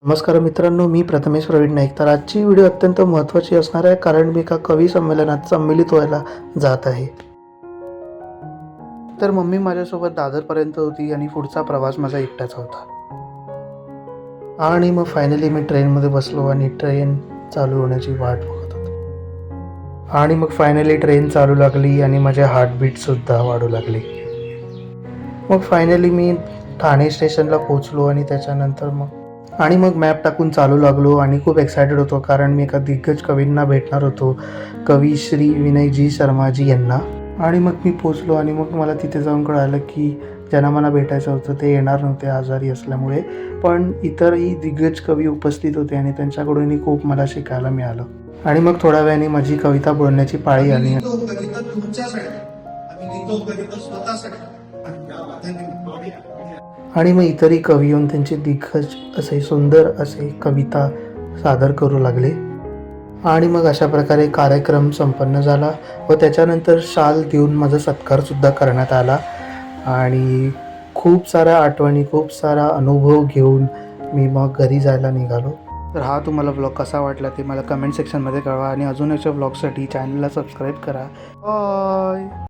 नमस्कार मित्रांनो, मी प्रथमेश प्रवीण नाईक. तर आजची व्हिडिओ अत्यंत महत्त्वाची असणार आहे, कारण मी एका कवी संमेलनात सम्मिलित व्हायला जात आहे. तर मम्मी माझ्यासोबत दादरपर्यंत होती आणि पुढचा प्रवास माझा एकटाचा होता. आणि मग फायनली मी ट्रेनमध्ये बसलो आणि ट्रेन चालू होण्याची वाट बघत होतो. आणि मग फायनली ट्रेन चालू लागली आणि माझे हार्टबीटसुद्धा वाढू लागली. मग फायनली मी ठाणे स्टेशनला पोहोचलो आणि त्याच्यानंतर मग मॅप टाकून चालू लागलो आणि खूप एक्सायटेड होतो, कारण मी एका दिग्गज कवींना भेटणार होतो, कवी श्री विनयजी शर्माजी यांना. आणि मग मी पोचलो आणि मग मला तिथे जाऊन कळालं की ज्यांना मला भेटायचं होतं ते येणार नव्हते आजारी असल्यामुळे, पण इतरही दिग्गज कवी उपस्थित होते आणि त्यांच्याकडूनही खूप मला शिकायला मिळालं. आणि मग थोड्या वेळाने माझी कविता बोलण्याची पाळी आली. आणि मग इतरही कवी येऊन त्यांचे दिग्गज असे सुंदर असे कविता सादर करू लागले. आणि मग अशा प्रकारे कार्यक्रम संपन्न झाला व त्याच्यानंतर शाल देऊन माझा सत्कारसुद्धा करण्यात आला. आणि खूप साऱ्या आठवणी, खूप सारा अनुभव घेऊन मी मग घरी जायला निघालो. तर हा तुम्हाला व्लॉग कसा वाटला ते मला कमेंट सेक्शनमध्ये कळवा आणि अजून अशा व्लॉगसाठी चॅनलला सबस्क्राईब करा. बाय.